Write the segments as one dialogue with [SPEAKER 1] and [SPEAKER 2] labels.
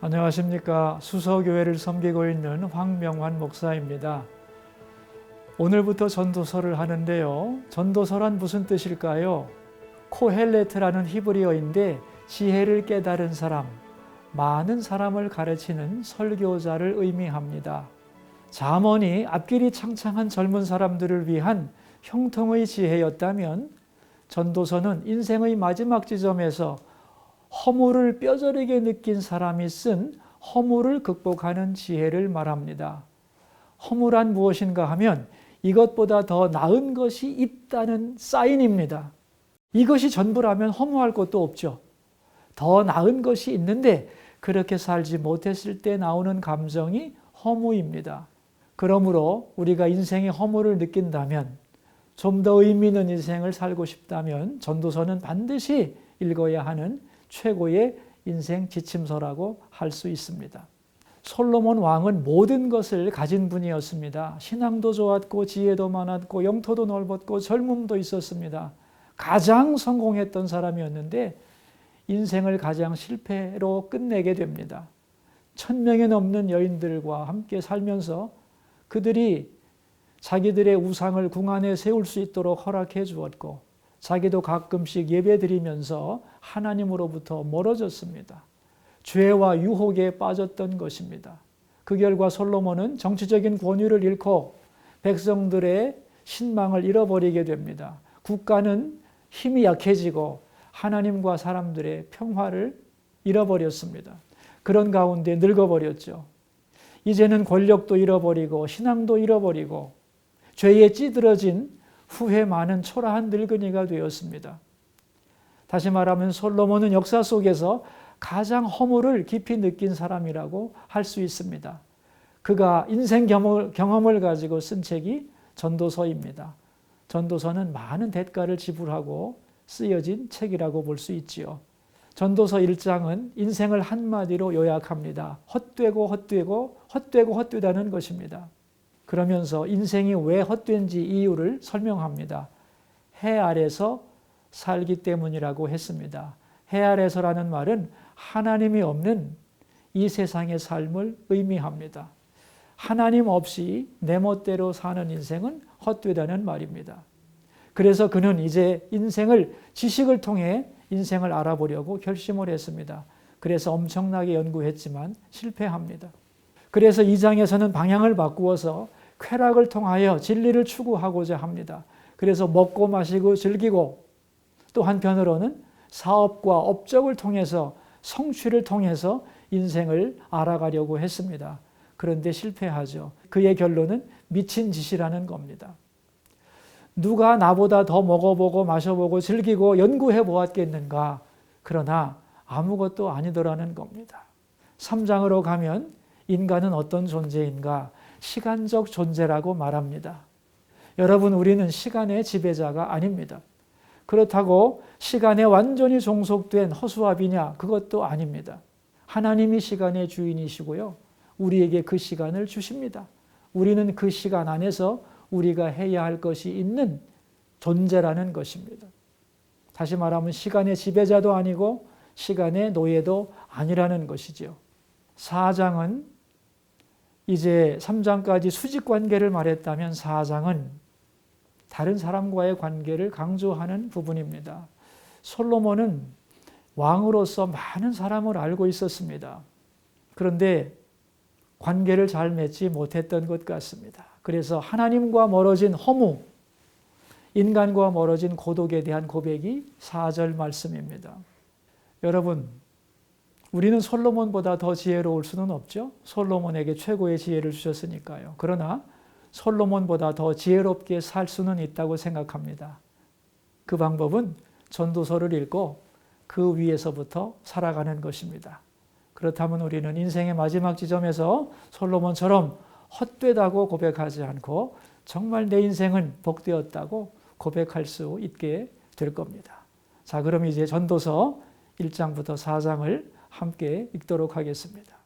[SPEAKER 1] 안녕하십니까. 수서교회를 섬기고 있는 황명환 목사입니다. 오늘부터 전도서를 하는데요. 전도서란 무슨 뜻일까요? 코헬레트라는 히브리어인데 지혜를 깨달은 사람, 많은 사람을 가르치는 설교자를 의미합니다. 잠언이 앞길이 창창한 젊은 사람들을 위한 형통의 지혜였다면 전도서는 인생의 마지막 지점에서 허물을 뼈저리게 느낀 사람이 쓴 허물을 극복하는 지혜를 말합니다. 허물란 무엇인가 하면 이것보다 더 나은 것이 있다는 사인입니다. 이것이 전부라면 허무할 것도 없죠. 더 나은 것이 있는데 그렇게 살지 못했을 때 나오는 감정이 허무입니다. 그러므로 우리가 인생의 허물을 느낀다면, 좀 더 의미 있는 인생을 살고 싶다면 전도서는 반드시 읽어야 하는 최고의 인생 지침서라고 할 수 있습니다. 솔로몬 왕은 모든 것을 가진 분이었습니다. 신앙도 좋았고 지혜도 많았고 영토도 넓었고 젊음도 있었습니다. 가장 성공했던 사람이었는데 인생을 가장 실패로 끝내게 됩니다. 1000명이 넘는 여인들과 함께 살면서 그들이 자기들의 우상을 궁 안에 세울 수 있도록 허락해 주었고, 자기도 가끔씩 예배 드리면서 하나님으로부터 멀어졌습니다. 죄와 유혹에 빠졌던 것입니다. 그 결과 솔로몬은 정치적인 권위를 잃고 백성들의 신망을 잃어버리게 됩니다. 국가는 힘이 약해지고 하나님과 사람들의 평화를 잃어버렸습니다. 그런 가운데 늙어버렸죠. 이제는 권력도 잃어버리고 신앙도 잃어버리고 죄에 찌들어진 후회 많은 초라한 늙은이가 되었습니다. 다시 말하면 솔로몬은 역사 속에서 가장 허물을 깊이 느낀 사람이라고 할 수 있습니다. 그가 인생 경험을 가지고 쓴 책이 전도서입니다. 전도서는 많은 대가를 지불하고 쓰여진 책이라고 볼 수 있지요. 전도서 1장은 인생을 한마디로 요약합니다. 헛되고 헛되고 헛되고 헛되다는 것입니다. 그러면서 인생이 왜 헛된지 이유를 설명합니다. 해 아래서 살기 때문이라고 했습니다. 해 아래서라는 말은 하나님이 없는 이 세상의 삶을 의미합니다. 하나님 없이 내 멋대로 사는 인생은 헛되다는 말입니다. 그래서 그는 이제 지식을 통해 인생을 알아보려고 결심을 했습니다. 그래서 엄청나게 연구했지만 실패합니다. 그래서 2장에서는 방향을 바꾸어서 쾌락을 통하여 진리를 추구하고자 합니다. 그래서 먹고 마시고 즐기고, 또 한편으로는 사업과 업적을 통해서, 성취를 통해서 인생을 알아가려고 했습니다. 그런데 실패하죠. 그의 결론은 미친 짓이라는 겁니다. 누가 나보다 더 먹어보고 마셔보고 즐기고 연구해 보았겠는가? 그러나 아무것도 아니더라는 겁니다. 3장으로 가면 인간은 어떤 존재인가? 시간적 존재라고 말합니다. 여러분, 우리는 시간의 지배자가 아닙니다. 그렇다고 시간에 완전히 종속된 허수아비냐? 그것도 아닙니다. 하나님이 시간의 주인이시고요. 우리에게 그 시간을 주십니다. 우리는 그 시간 안에서 우리가 해야 할 것이 있는 존재라는 것입니다. 다시 말하면 시간의 지배자도 아니고 시간의 노예도 아니라는 것이죠. 4장은 이제 3장까지 수직 관계를 말했다면 4장은 다른 사람과의 관계를 강조하는 부분입니다. 솔로몬은 왕으로서 많은 사람을 알고 있었습니다. 그런데 관계를 잘 맺지 못했던 것 같습니다. 그래서 하나님과 멀어진 허무, 인간과 멀어진 고독에 대한 고백이 4절 말씀입니다. 여러분, 우리는 솔로몬보다 더 지혜로울 수는 없죠. 솔로몬에게 최고의 지혜를 주셨으니까요. 그러나 솔로몬보다 더 지혜롭게 살 수는 있다고 생각합니다. 그 방법은 전도서를 읽고 그 위에서부터 살아가는 것입니다. 그렇다면 우리는 인생의 마지막 지점에서 솔로몬처럼 헛되다고 고백하지 않고 정말 내 인생은 복되었다고 고백할 수 있게 될 겁니다. 자, 그럼 이제 전도서 1장부터 4장을 함께 읽도록 하겠습니다.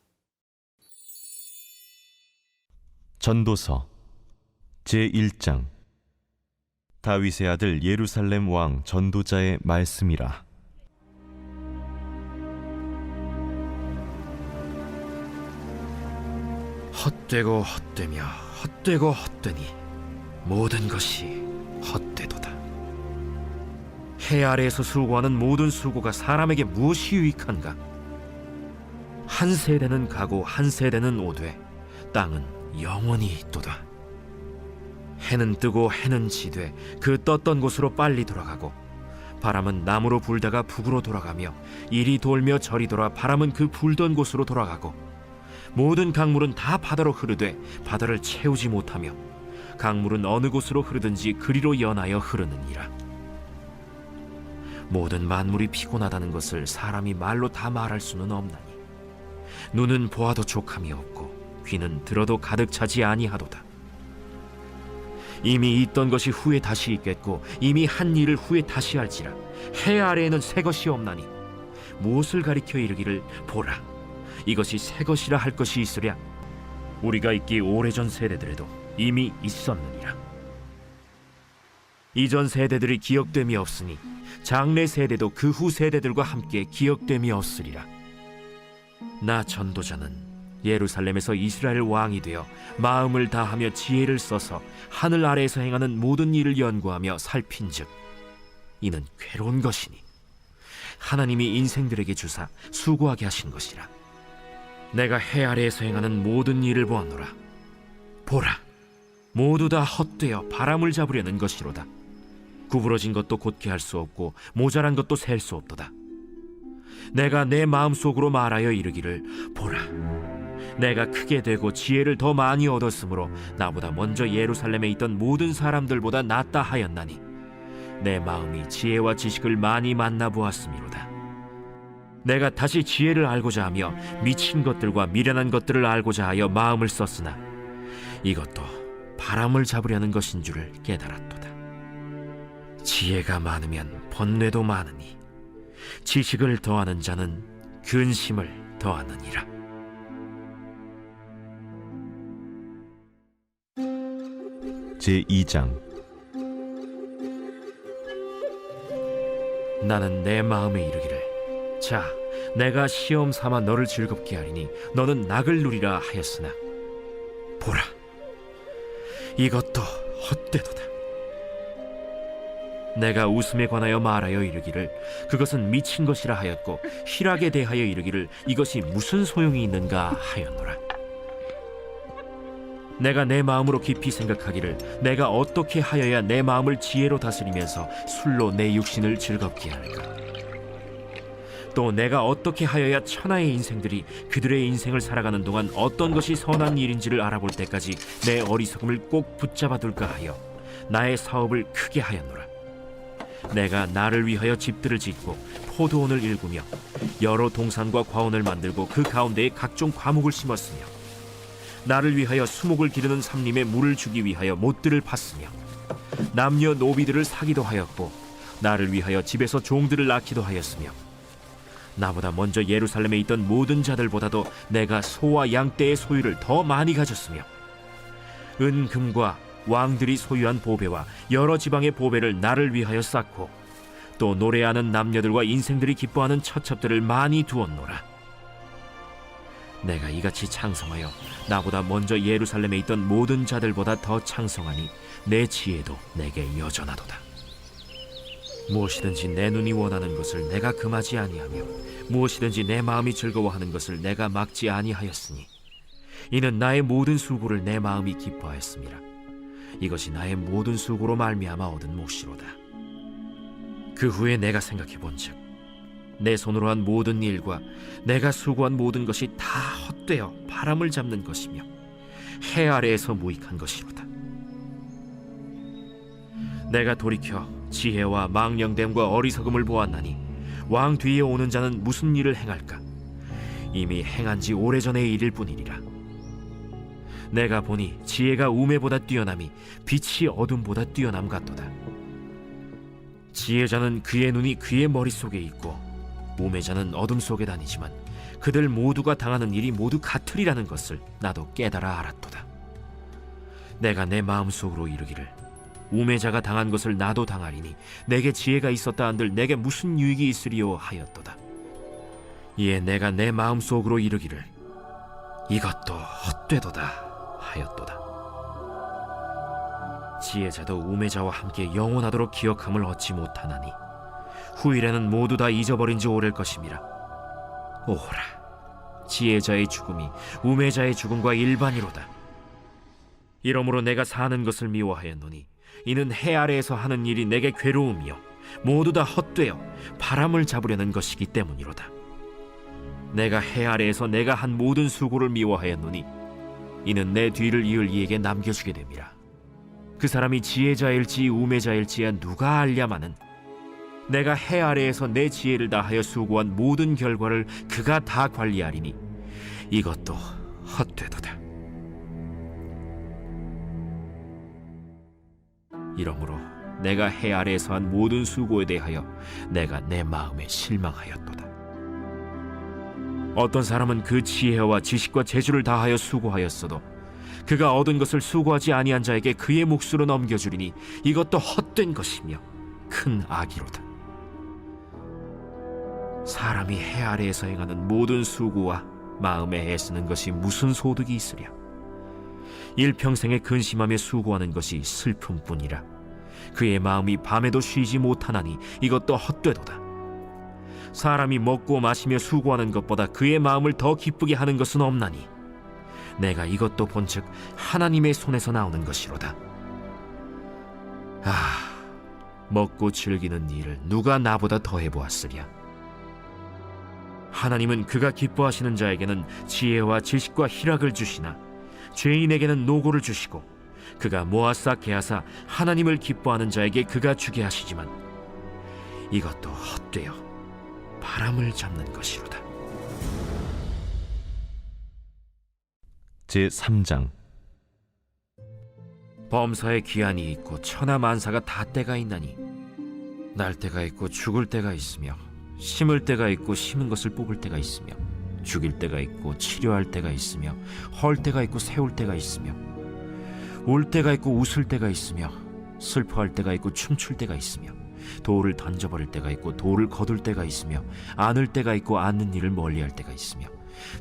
[SPEAKER 2] 전도서 제1장. 다윗의 아들 예루살렘 왕 전도자의 말씀이라.
[SPEAKER 3] 헛되고 헛되며 헛되고 헛되니 모든 것이 헛되도다. 해 아래에서 수고하는 모든 수고가 사람에게 무엇이 유익한가? 한 세대는 가고 한 세대는 오되 땅은 영원히 있도다. 해는 뜨고 해는 지되 그 떴던 곳으로 빨리 돌아가고, 바람은 남으로 불다가 북으로 돌아가며 이리 돌며 저리 돌아 바람은 그 불던 곳으로 돌아가고, 모든 강물은 다 바다로 흐르되 바다를 채우지 못하며 강물은 어느 곳으로 흐르든지 그리로 연하여 흐르느니라. 모든 만물이 피곤하다는 것을 사람이 말로 다 말할 수는 없나니, 눈은 보아도 족함이 없고 귀는 들어도 가득 차지 아니하도다. 이미 있던 것이 후에 다시 있겠고 이미 한 일을 후에 다시 할지라. 해 아래에는 새 것이 없나니 무엇을 가리켜 이르기를 보라, 이것이 새 것이라 할 것이 있으랴. 우리가 있기 오래전 세대들에도 이미 있었느니라. 이전 세대들이 기억됨이 없으니 장래 세대도 그 후 세대들과 함께 기억됨이 없으리라. 나 전도자는 예루살렘에서 이스라엘 왕이 되어 마음을 다하며 지혜를 써서 하늘 아래에서 행하는 모든 일을 연구하며 살핀즉 이는 괴로운 것이니 하나님이 인생들에게 주사 수고하게 하신 것이라. 내가 해 아래에서 행하는 모든 일을 보았노라. 보라, 모두 다 헛되어 바람을 잡으려는 것이로다. 구부러진 것도 곧게 할 수 없고 모자란 것도 셀 수 없도다. 내가 내 마음속으로 말하여 이르기를 보라, 내가 크게 되고 지혜를 더 많이 얻었으므로 나보다 먼저 예루살렘에 있던 모든 사람들보다 낫다 하였나니 내 마음이 지혜와 지식을 많이 만나보았음이로다. 내가 다시 지혜를 알고자 하며 미친 것들과 미련한 것들을 알고자 하여 마음을 썼으나 이것도 바람을 잡으려는 것인 줄을 깨달았도다. 지혜가 많으면 번뇌도 많으니 지식을 더하는 자는 근심을 더하느니라.
[SPEAKER 2] 제2장.
[SPEAKER 3] 나는 내 마음에 이르기를, 자, 내가 시험 삼아 너를 즐겁게 하리니 너는 낙을 누리라 하였으나 보라, 이것도 헛되도다. 내가 웃음에 관하여 말하여 이르기를 그것은 미친 것이라 하였고 희락에 대하여 이르기를 이것이 무슨 소용이 있는가 하였노라. 내가 내 마음으로 깊이 생각하기를 내가 어떻게 하여야 내 마음을 지혜로 다스리면서 술로 내 육신을 즐겁게 할까? 또 내가 어떻게 하여야 천하의 인생들이 그들의 인생을 살아가는 동안 어떤 것이 선한 일인지를 알아볼 때까지 내 어리석음을 꼭 붙잡아둘까 하여 나의 사업을 크게 하였노라. 내가 나를 위하여 집들을 짓고 포도원을 일구며 여러 동산과 과원을 만들고 그 가운데에 각종 과목을 심었으며 나를 위하여 수목을 기르는 삼림에 물을 주기 위하여 못들을 팠으며 남녀 노비들을 사기도 하였고 나를 위하여 집에서 종들을 낳기도 하였으며 나보다 먼저 예루살렘에 있던 모든 자들보다도 내가 소와 양떼의 소유를 더 많이 가졌으며 은금과 왕들이 소유한 보배와 여러 지방의 보배를 나를 위하여 쌓고 또 노래하는 남녀들과 인생들이 기뻐하는 처첩들을 많이 두었노라. 내가 이같이 창성하여 나보다 먼저 예루살렘에 있던 모든 자들보다 더 창성하니 내 지혜도 내게 여전하도다. 무엇이든지 내 눈이 원하는 것을 내가 금하지 아니하며 무엇이든지 내 마음이 즐거워하는 것을 내가 막지 아니하였으니 이는 나의 모든 수고를 내 마음이 기뻐하였음이라. 이것이 나의 모든 수고로 말미암아 얻은 몫이로다. 그 후에 내가 생각해 본즉 내 손으로 한 모든 일과 내가 수고한 모든 것이 다 헛되어 바람을 잡는 것이며 해 아래에서 무익한 것이로다. 내가 돌이켜 지혜와 망령됨과 어리석음을 보았나니 왕 뒤에 오는 자는 무슨 일을 행할까? 이미 행한 지 오래전의 일일 뿐이니라. 내가 보니 지혜가 우매보다 뛰어남이 빛이 어둠보다 뛰어남 같도다. 지혜자는 그의 눈이 그의 머릿속에 있고 우매자는 어둠 속에 다니지만 그들 모두가 당하는 일이 모두 같으리라는 것을 나도 깨달아 알았도다. 내가 내 마음속으로 이르기를 우매자가 당한 것을 나도 당하리니 내게 지혜가 있었다 한들 내게 무슨 유익이 있으리요 하였도다. 이에 내가 내 마음속으로 이르기를 이것도 헛되도다 하였도다. 지혜자도 우매자와 함께 영원하도록 기억함을 얻지 못하나니 후일에는 모두 다 잊어버린 지 오래일 것임이라. 오호라, 지혜자의 죽음이 우매자의 죽음과 일반이로다. 이러므로 내가 사는 것을 미워하였노니 이는 해 아래에서 하는 일이 내게 괴로움이요 모두 다 헛되어 바람을 잡으려는 것이기 때문이로다. 내가 해 아래에서 내가 한 모든 수고를 미워하였노니 이는 내 뒤를 이을 이에게 남겨주게 됨이라. 그 사람이 지혜자일지 우매자일지야 누가 알랴마는 내가 해 아래에서 내 지혜를 다하여 수고한 모든 결과를 그가 다 관리하리니 이것도 헛되도다. 이러므로 내가 해 아래에서 한 모든 수고에 대하여 내가 내 마음에 실망하였도다. 어떤 사람은 그 지혜와 지식과 재주를 다하여 수고하였어도 그가 얻은 것을 수고하지 아니한 자에게 그의 몫으로 넘겨주리니 이것도 헛된 것이며 큰 악이로다. 사람이 해 아래에서 행하는 모든 수고와 마음에 애쓰는 것이 무슨 소득이 있으랴. 일평생에 근심하며 수고하는 것이 슬픔뿐이라. 그의 마음이 밤에도 쉬지 못하나니 이것도 헛되도다. 사람이 먹고 마시며 수고하는 것보다 그의 마음을 더 기쁘게 하는 것은 없나니 내가 이것도 본즉 하나님의 손에서 나오는 것이로다. 먹고 즐기는 일을 누가 나보다 더 해보았으랴. 하나님은 그가 기뻐하시는 자에게는 지혜와 지식과 희락을 주시나 죄인에게는 노고를 주시고 그가 모아싸 개하사 하나님을 기뻐하는 자에게 그가 주게 하시지만 이것도 헛되어 바람을 잡는 것이로다.
[SPEAKER 2] 제3장.
[SPEAKER 3] 범사에 기한이 있고 천하 만사가 다 때가 있나니 날 때가 있고 죽을 때가 있으며 심을 때가 있고 심은 것을 뽑을 때가 있으며 죽일 때가 있고 치료할 때가 있으며 헐 때가 있고 세울 때가 있으며 울 때가 있고 웃을 때가 있으며 슬퍼할 때가 있고 춤출 때가 있으며 돌을 던져버릴 때가 있고 돌을 거둘 때가 있으며 안을 때가 있고 안는 일을 멀리할 때가 있으며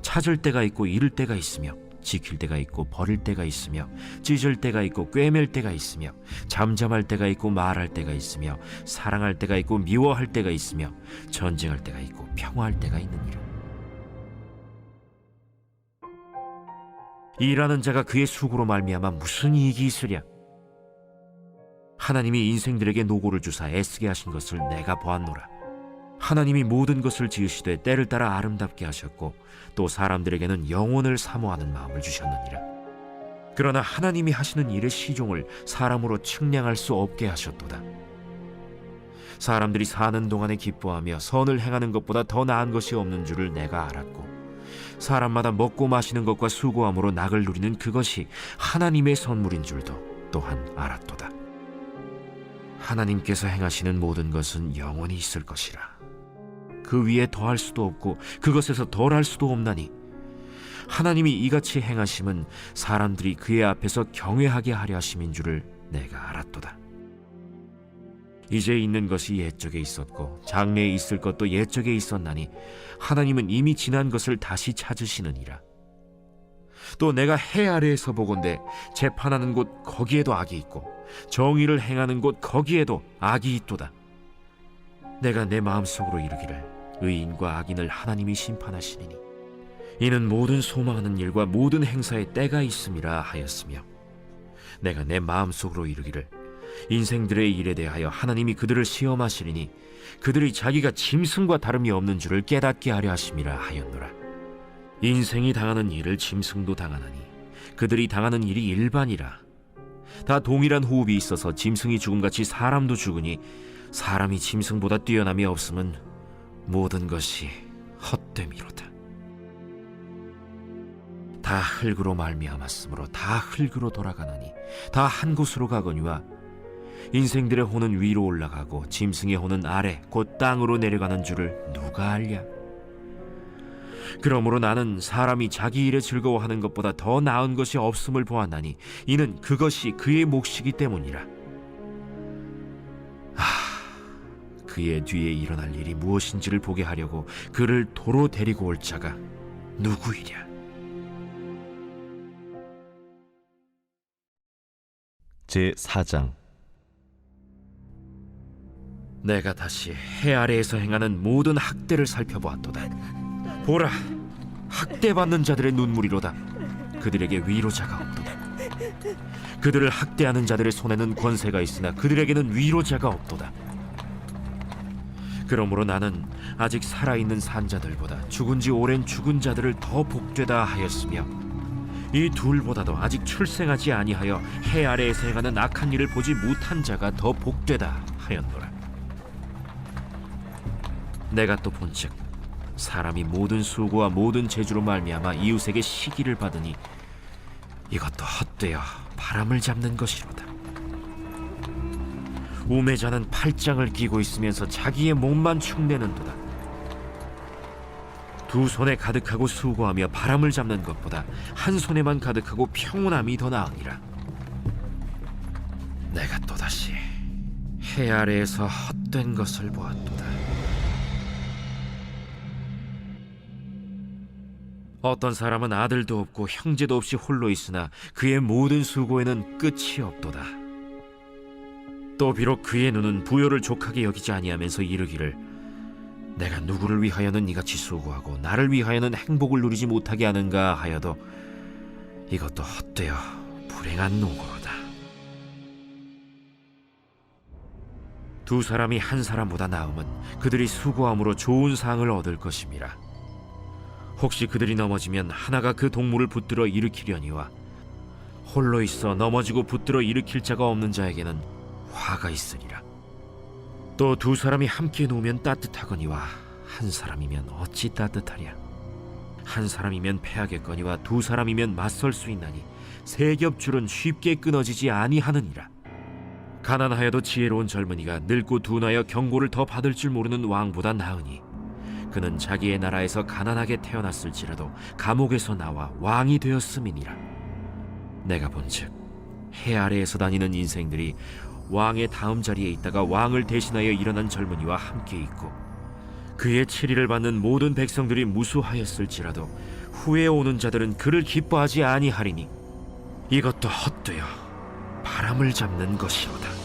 [SPEAKER 3] 찾을 때가 있고 잃을 때가 있으며 지킬 때가 있고 버릴 때가 있으며 찢을 때가 있고 꿰맬 때가 있으며 잠잠할 때가 있고 말할 때가 있으며 사랑할 때가 있고 미워할 때가 있으며 전쟁할 때가 있고 평화할 때가 있느니라. 일하는 자가 그의 수고로 말미암아 무슨 이익이 있으랴. 하나님이 인생들에게 노고를 주사 애쓰게 하신 것을 내가 보았노라. 하나님이 모든 것을 지으시되 때를 따라 아름답게 하셨고 또 사람들에게는 영혼을 사모하는 마음을 주셨느니라. 그러나 하나님이 하시는 일의 시종을 사람으로 측량할 수 없게 하셨도다. 사람들이 사는 동안에 기뻐하며 선을 행하는 것보다 더 나은 것이 없는 줄을 내가 알았고 사람마다 먹고 마시는 것과 수고함으로 낙을 누리는 그것이 하나님의 선물인 줄도 또한 알았도다. 하나님께서 행하시는 모든 것은 영원히 있을 것이라. 그 위에 더할 수도 없고 그것에서 덜할 수도 없나니 하나님이 이같이 행하심은 사람들이 그의 앞에서 경외하게 하려 하심인 줄을 내가 알았도다. 이제 있는 것이 옛적에 있었고 장래에 있을 것도 옛적에 있었나니 하나님은 이미 지난 것을 다시 찾으시느니라. 또 내가 해 아래에서 보건대 재판하는 곳 거기에도 악이 있고 정의를 행하는 곳 거기에도 악이 있도다. 내가 내 마음속으로 이르기를 의인과 악인을 하나님이 심판하시리니 이는 모든 소망하는 일과 모든 행사에 때가 있음이라 하였으며 내가 내 마음속으로 이르기를 인생들의 일에 대하여 하나님이 그들을 시험하시리니 그들이 자기가 짐승과 다름이 없는 줄을 깨닫게 하려 하심이라 하였노라. 인생이 당하는 일을 짐승도 당하나니 그들이 당하는 일이 일반이라. 다 동일한 호흡이 있어서 짐승이 죽음같이 사람도 죽으니 사람이 짐승보다 뛰어남이 없음은 모든 것이 헛됨이로다. 다 흙으로 말미암았으므로 다 흙으로 돌아가나니 다 한 곳으로 가거니와 인생들의 혼은 위로 올라가고 짐승의 혼은 아래 곧 땅으로 내려가는 줄을 누가 알랴. 그러므로 나는 사람이 자기 일에 즐거워하는 것보다 더 나은 것이 없음을 보았나니 이는 그것이 그의 몫이기 때문이라. 그의 뒤에 일어날 일이 무엇인지를 보게 하려고 그를 도로 데리고 올 자가 누구이랴.
[SPEAKER 2] 제4장.
[SPEAKER 3] 내가 다시 해 아래에서 행하는 모든 학대를 살펴보았도다. 보라, 학대받는 자들의 눈물이로다. 그들에게 위로자가 없도다. 그들을 학대하는 자들의 손에는 권세가 있으나 그들에게는 위로자가 없도다. 그러므로 나는 아직 살아있는 산자들보다 죽은 지 오랜 죽은 자들을 더 복되다 하였으며, 이 둘보다도 아직 출생하지 아니하여 해 아래에서 행하는 악한 일을 보지 못한 자가 더 복되다 하였노라. 내가 또 본즉 사람이 모든 수고와 모든 재주로 말미암아 이웃에게 시기를 받으니 이것도 헛되어 바람을 잡는 것이로다. 우매자는 팔짱을 끼고 있으면서 자기의 몸만 축내는도다. 두 손에 가득하고 수고하며 바람을 잡는 것보다 한 손에만 가득하고 평온함이 더 나으니라. 내가 또다시 해 아래에서 헛된 것을 보았도다. 어떤 사람은 아들도 없고 형제도 없이 홀로 있으나 그의 모든 수고에는 끝이 없도다. 또 비록 그의 눈은 부요를 족하게 여기지 아니하면서 이르기를, 내가 누구를 위하여는 이같이 수고하고 나를 위하여는 행복을 누리지 못하게 하는가 하여도 이것도 헛되어 불행한 노고로다. 두 사람이 한 사람보다 나음은 그들이 수고함으로 좋은 상을 얻을 것임이라. 혹시 그들이 넘어지면 하나가 그 동물을 붙들어 일으키려니와 홀로 있어 넘어지고 붙들어 일으킬 자가 없는 자에게는 화가 있으리라. 또 두 사람이 함께 놓으면 따뜻하거니와 한 사람이면 어찌 따뜻하랴. 한 사람이면 패하겠거니와 두 사람이면 맞설 수 있나니 세 겹줄은 쉽게 끊어지지 아니하느니라. 가난하여도 지혜로운 젊은이가 늙고 둔하여 경고를 더 받을 줄 모르는 왕보다 나으니, 그는 자기의 나라에서 가난하게 태어났을지라도 감옥에서 나와 왕이 되었음이니라. 내가 본즉 해 아래에서 다니는 인생들이 왕의 다음 자리에 있다가 왕을 대신하여 일어난 젊은이와 함께 있고, 그의 치리를 받는 모든 백성들이 무수하였을지라도 후에 오는 자들은 그를 기뻐하지 아니하리니 이것도 헛되어 바람을 잡는 것이로다.